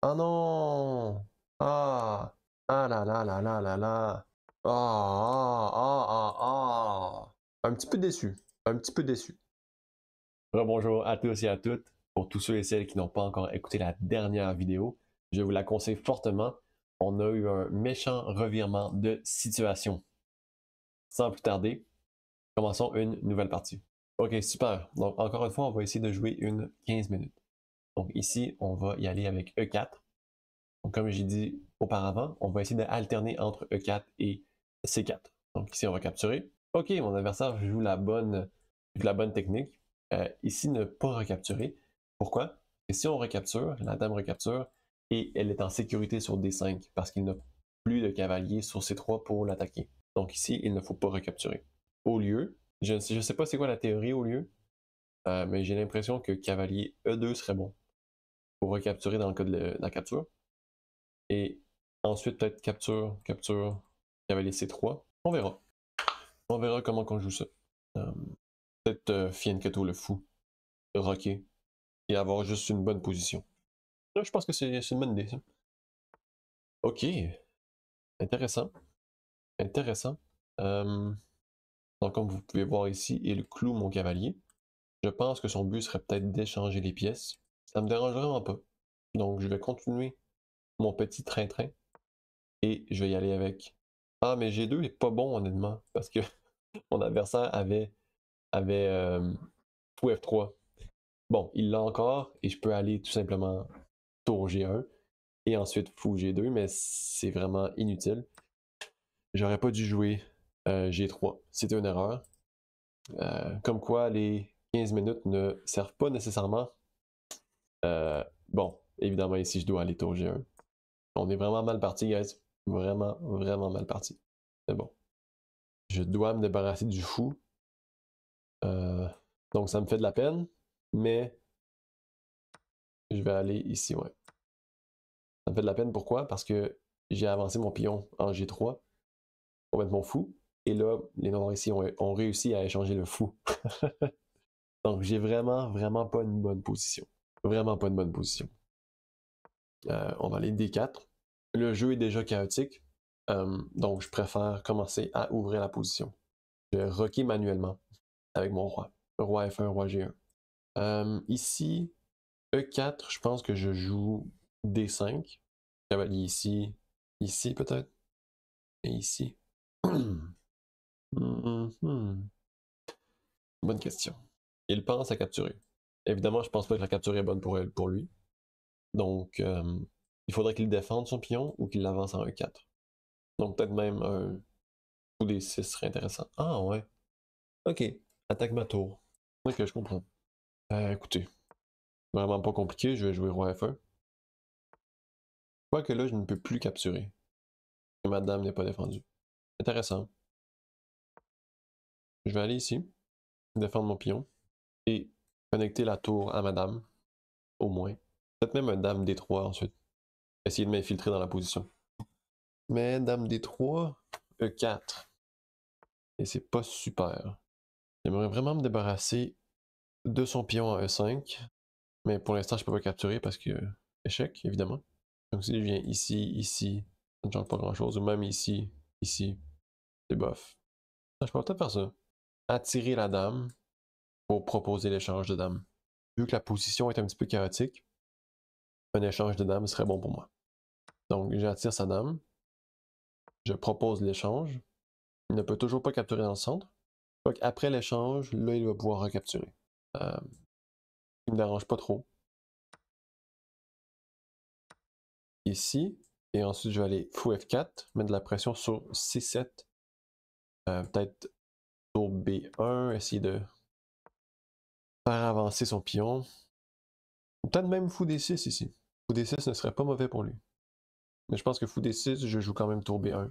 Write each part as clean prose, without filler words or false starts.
Ah non! Ah! Ah là là là là là là! Ah ah ah ah ah! Un petit peu déçu. Un petit peu déçu. Bonjour à tous et à toutes. Pour tous ceux et celles qui n'ont pas encore écouté la dernière vidéo, je vous la conseille fortement. On a eu un méchant revirement de situation. Sans plus tarder, commençons une nouvelle partie. Ok, super. Donc, encore une fois, on va essayer de jouer une 15 minutes. Donc, ici, on va y aller avec E4. Donc, comme j'ai dit auparavant, on va essayer d'alterner entre E4 et C4. Donc, ici, on va capturer. Ok, mon adversaire joue la bonne technique. Ici, ne pas recapturer. Pourquoi? Et si on recapture, la dame recapture, et elle est en sécurité sur D5 parce qu'il n'a plus de cavalier sur C3 pour l'attaquer. Donc ici, il ne faut pas recapturer. Au lieu, je ne sais pas c'est quoi la théorie au lieu, mais j'ai l'impression que cavalier E2 serait bon pour recapturer dans le cas de la capture. Et ensuite, peut-être capture, cavalier C3. On verra. On verra comment on joue ça. Peut-être Fianchetto le fou, rocker, et avoir juste une bonne position. Là, je pense que c'est une bonne idée, ça. Ok, intéressant. Intéressant. Donc, comme vous pouvez voir ici, il cloue mon cavalier. Je pense que son but serait peut-être d'échanger les pièces. Ça me dérange vraiment pas. Donc, je vais continuer mon petit train-train et je vais y aller avec. Ah, mais G2 est pas bon, honnêtement, parce que mon adversaire avait fou F3. Bon, il l'a encore et je peux aller tout simplement tour G1 et ensuite fou G2, mais c'est vraiment inutile. J'aurais pas dû jouer G3. C'était une erreur. Comme quoi, les 15 minutes ne servent pas nécessairement. Bon, évidemment, ici, je dois aller tour G1. On est vraiment mal parti, guys. Vraiment, vraiment mal parti. Mais bon. Je dois me débarrasser du fou. Donc, ça me fait de la peine, mais je vais aller ici, ouais. Ça me fait de la peine, pourquoi? Parce que j'ai avancé mon pion en G3 pour mettre mon fou, et là, les noirs ici ont réussi à échanger le fou. Donc, j'ai vraiment, vraiment pas une bonne position. Vraiment pas une bonne position. On va aller D4. Le jeu est déjà chaotique, donc je préfère commencer à ouvrir la position. Je vais rocker manuellement avec mon roi. Roi F1, roi G1. Ici, E4, je pense que je joue D5. Cavalier ici, ici peut-être, et ici. Bonne question. Il pense à capturer. Évidemment, je pense pas que la capture est bonne pour lui. Donc, il faudrait qu'il défende son pion ou qu'il l'avance en E4. Donc, peut-être même un coup des 6 serait intéressant. Ah ouais. Ok. Attaque ma tour. Ok, je comprends. Écoutez, vraiment pas compliqué, je vais jouer roi F1. Quoique là, je ne peux plus capturer. Et ma dame n'est pas défendue. Intéressant. Je vais aller ici, défendre mon pion, et connecter la tour à ma dame, au moins. Peut-être même un dame D3 ensuite. Essayer de m'infiltrer dans la position. Mais dame D3, E4. Et c'est pas super. J'aimerais vraiment me débarrasser de son pion à E5. Mais pour l'instant, je peux pas capturer parce que échec, évidemment. Donc si je viens ici, ici, ça ne change pas grand-chose. Ou même ici, ici, c'est bof. Ah, je peux peut-être faire ça. Attirer la dame pour proposer l'échange de dames. Vu que la position est un petit peu chaotique, un échange de dames serait bon pour moi. Donc j'attire sa dame. Je propose l'échange. Il ne peut toujours pas capturer dans le centre. Donc après l'échange, là, il va pouvoir recapturer. Il me dérange pas trop. Ici, et ensuite je vais aller fou F4, mettre de la pression sur C7. Peut-être tour B1, essayer de faire avancer son pion. Peut-être même fou D6 ici. Fou D6 ne serait pas mauvais pour lui. Mais je pense que fou D6, je joue quand même tour B1.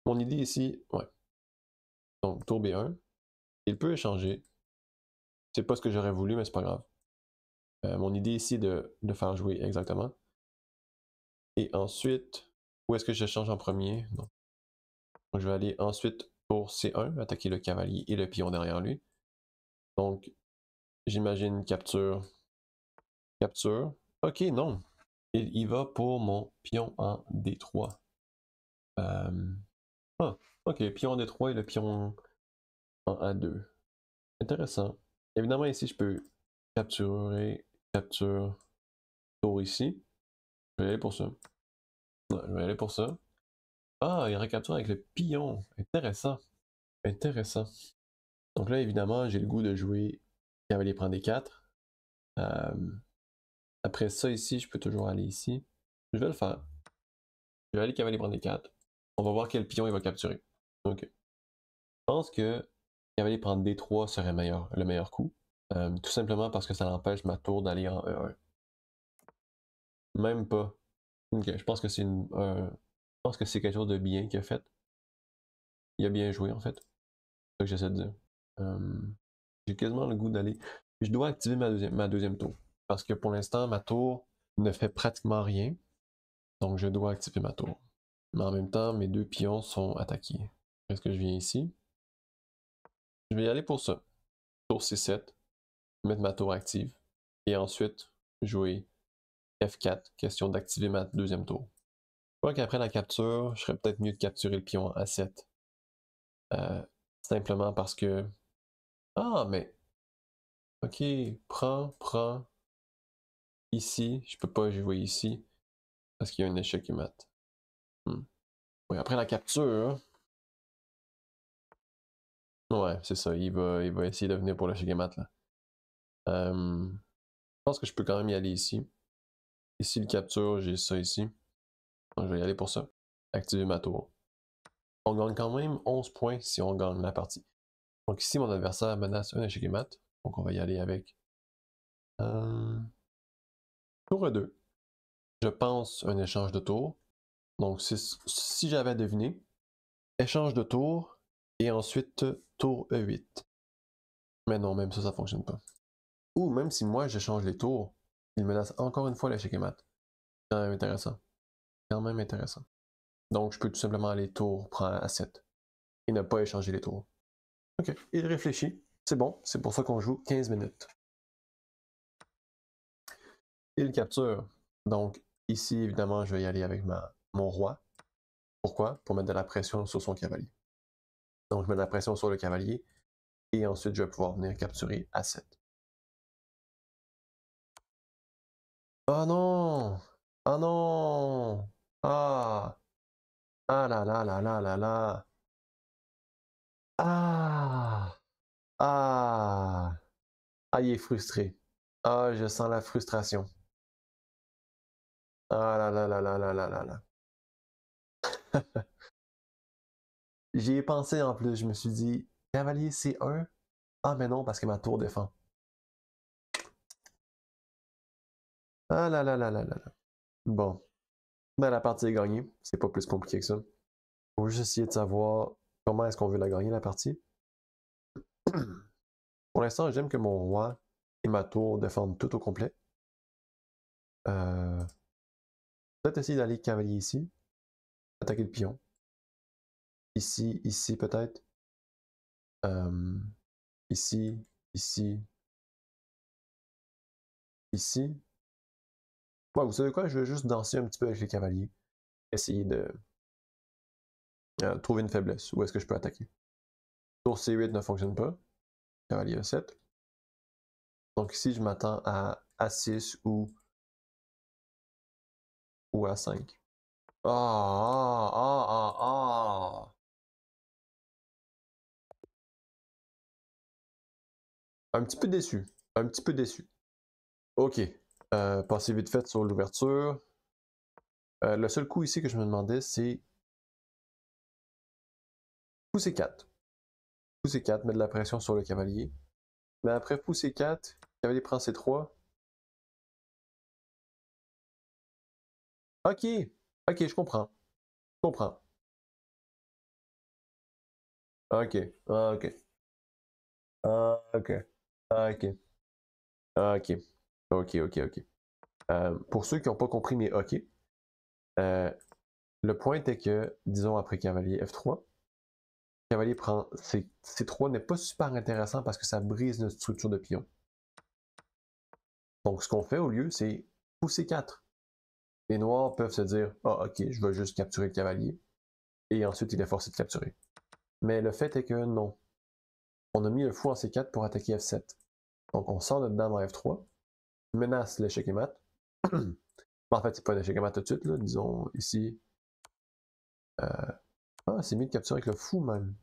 Mon idée ici, ouais. Donc tour B1. Il peut échanger. C'est pas ce que j'aurais voulu, mais c'est pas grave. Mon idée ici est de faire jouer exactement. Et ensuite, où est-ce que je change en premier? Non. Donc, je vais aller ensuite pour C1, attaquer le cavalier et le pion derrière lui. Donc, j'imagine capture. Capture. Ok, non. il va pour mon pion en D3. Ah, ok, pion en D3 et le pion en A2. Intéressant. Évidemment, ici, je peux capture tour ici. Je vais aller pour ça. Ouais, je vais aller pour ça. Ah, il recapture avec le pion. Intéressant. Intéressant. Donc là, évidemment, j'ai le goût de jouer cavalier prend D4. Après ça, ici, je peux toujours aller ici. Je vais le faire. Je vais aller cavalier prendre D4. On va voir quel pion il va capturer. Ok. Je pense que cavalier prendre D3 serait le meilleur coup. Tout simplement parce que ça empêche ma tour d'aller en E1. Même pas. Ok, je pense que c'est quelque chose de bien qu'il a fait. Il a bien joué en fait. C'est ça que j'essaie de dire. J'ai quasiment le goût d'aller. Je dois activer ma deuxième tour. Parce que pour l'instant, ma tour ne fait pratiquement rien. Donc je dois activer ma tour. Mais en même temps, mes deux pions sont attaqués. Est-ce que je viens ici? Je vais y aller pour ça. Tour C7, mettre ma tour active. Et ensuite, jouer F4, question d'activer ma deuxième tour. Je crois qu'après la capture, je serais peut-être mieux de capturer le pion A7. Simplement parce que... Ah, mais... Ok, prends. Ici, je peux pas jouer ici. Parce qu'il y a un échec qui mat. Oui, après la capture... Ouais, c'est ça, il va essayer de venir pour l'échec et mat, là. Je pense que je peux quand même y aller ici. Ici, le capture, j'ai ça ici. Donc, je vais y aller pour ça. Activer ma tour. On gagne quand même 11 points si on gagne la partie. Donc ici, mon adversaire menace un échec et mat. Donc on va y aller avec tour 2. Je pense un échange de tour. Donc si j'avais deviné, échange de tour et ensuite tour E8. Mais non, même ça ne fonctionne pas. Ou même si moi j'échange les tours, il menace encore une fois l'échec et mat. Quand même intéressant. Quand même intéressant. Donc je peux tout simplement aller tour, prendre A7 et ne pas échanger les tours. Ok, il réfléchit. C'est bon, c'est pour ça qu'on joue 15 minutes. Il capture. Donc ici, évidemment, je vais y aller avec mon roi. Pourquoi? Pour mettre de la pression sur son cavalier. Donc je mets de la pression sur le cavalier et ensuite je vais pouvoir venir capturer A7. Oh non! Oh non! Ah! Ah là là là là là là! Ah! Ah! Ah, il est frustré. Ah, je sens la frustration. Ah là là là là là là là là. J'y ai pensé en plus, je me suis dit, cavalier C1? Ah mais non, parce que ma tour défend. Ah là là là là là là. Bon. Ben la partie est gagnée, c'est pas plus compliqué que ça. Faut juste essayer de savoir comment est-ce qu'on veut la gagner la partie. Pour l'instant, j'aime que mon roi et ma tour défendent tout au complet. Peut-être essayer d'aller cavalier ici, attaquer le pion. Ici peut-être. Ici, ici, ici. Ouais, vous savez quoi, je vais juste danser un petit peu avec les cavaliers. Essayer de trouver une faiblesse. Où est-ce que je peux attaquer? Tour C8 ne fonctionne pas. Cavalier A7. Donc ici, je m'attends à A6 ou A5. Ah, ah, ah, ah. Un petit peu déçu. Un petit peu déçu. Ok. Passer vite fait sur l'ouverture. Le seul coup ici que je me demandais, c'est fou C4. Fou C4, mettre de la pression sur le cavalier. Mais après fou C4, cavalier prend C3. Ok. Ok, je comprends. Je comprends. Ok. Ah, ok. Ah, ok. Ah, ok. Ah, ok. Ok, ok, ok. Pour ceux qui n'ont pas compris mes ok, le point est que, disons après cavalier F3, cavalier prend C3 n'est pas super intéressant parce que ça brise notre structure de pion. Donc ce qu'on fait au lieu, c'est fou C4. les noirs peuvent se dire « Ah, ok, je vais juste capturer le cavalier. » Et ensuite, il est forcé de capturer. Mais le fait est que non. On a mis le fou en C4 pour attaquer F7. Donc, on sort notre dame en F3, menace l'échec et mat. En fait, c'est pas un échec et mat tout de suite, là. Disons ici. Ah, c'est mieux de capturer avec le fou, même.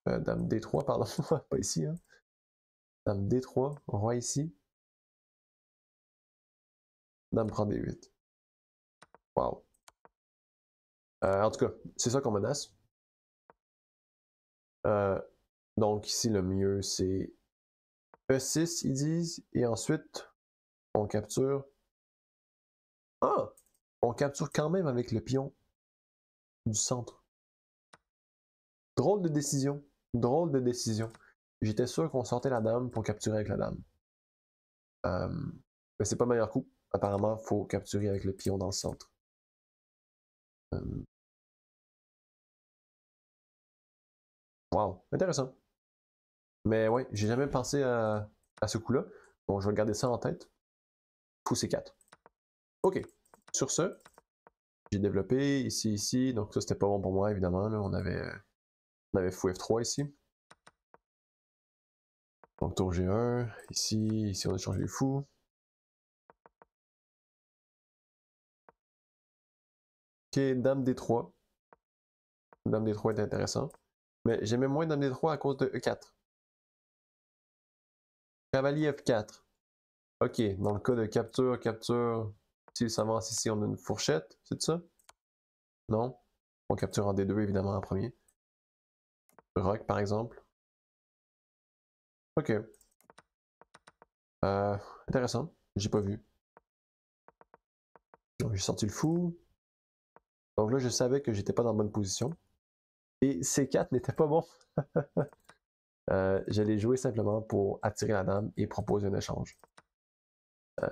Dame D3, pardon. Pas ici, hein. Dame D3, roi ici. Dame prend D8. Wow. En tout cas, c'est ça qu'on menace. Donc ici, le mieux, c'est E6, ils disent. Et ensuite, on capture. Ah! On capture quand même avec le pion du centre. Drôle de décision. Drôle de décision. J'étais sûr qu'on sortait la dame pour capturer avec la dame. Mais c'est pas le meilleur coup. Apparemment, il faut capturer avec le pion dans le centre. Wow, intéressant. Mais ouais, j'ai jamais pensé à ce coup-là. Bon, je vais garder ça en tête. Fou C4. Ok. Sur ce, j'ai développé ici, ici. Donc ça, c'était pas bon pour moi, évidemment. Là, on avait fou F3 ici. Donc tour G1. Ici, on a changé les fous. Ok, dame D3. Dame D3 est intéressant. Mais j'aimais moins dame D3 à cause de E4. Cavalier F4. Ok, dans le cas de capture, s'il s'avance ici, on a une fourchette, c'est ça? Non? On capture en D2 évidemment en premier. Rock par exemple. Ok. Intéressant, j'ai pas vu. Donc j'ai sorti le fou. Donc là, je savais que j'étais pas dans la bonne position. Et C4 n'était pas bon. J'allais jouer simplement pour attirer la dame et proposer un échange.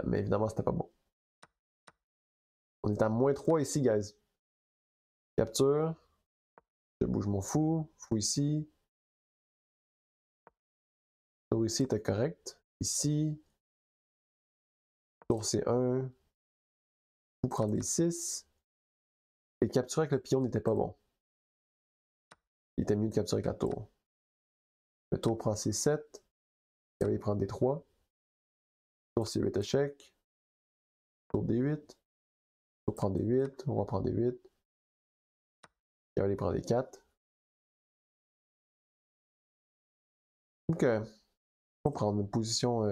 Mais évidemment, c'était pas bon. On est à -3 ici, guys. Capture. Je bouge mon fou. Fou ici. Tour ici était correct. Ici. Tour C1. Fou prend des 6. Et capturer avec le pion n'était pas bon. Il était mieux de capturer avec la tour. Le tour prend C7. Il prend D3. Tour C8 échec. Tour D8. Tour prend D8. On va prendre D8. Il prend D4. Donc, on va prendre une position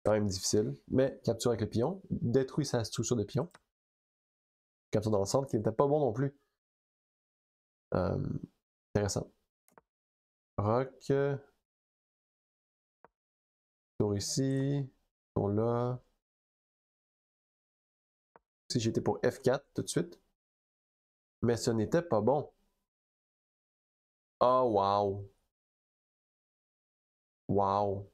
quand même difficile. Mais capture avec le pion. Détruit sa structure de pion. Capture dans le centre qui n'était pas bon non plus. Intéressant. Rock. Tour ici. Tour là. Si j'étais pour F4 tout de suite. Mais ce n'était pas bon. Oh, wow. Wow.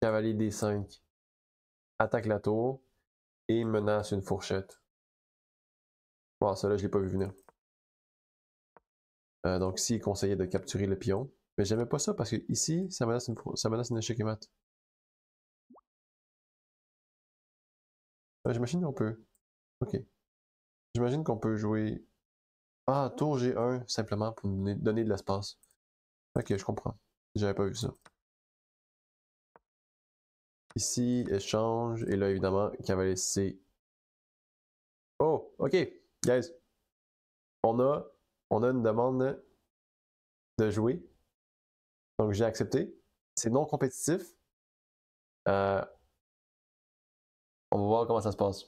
Cavalier D5. Attaque la tour. Et menace une fourchette. Wow, ça là, je l'ai pas vu venir. Donc ici, il conseillait de capturer le pion. Mais j'aimais pas ça parce que ici, ça menace une échec et mat. J'imagine qu'on peut. Ok. J'imagine qu'on peut jouer. Ah, tour G1 simplement pour nous donner de l'espace. Ok, je comprends. J'avais pas vu ça. Ici, échange. Et là, évidemment, cavalier C. Oh, ok. Guys. On a une demande de jouer. Donc, j'ai accepté. C'est non compétitif. On va voir comment ça se passe.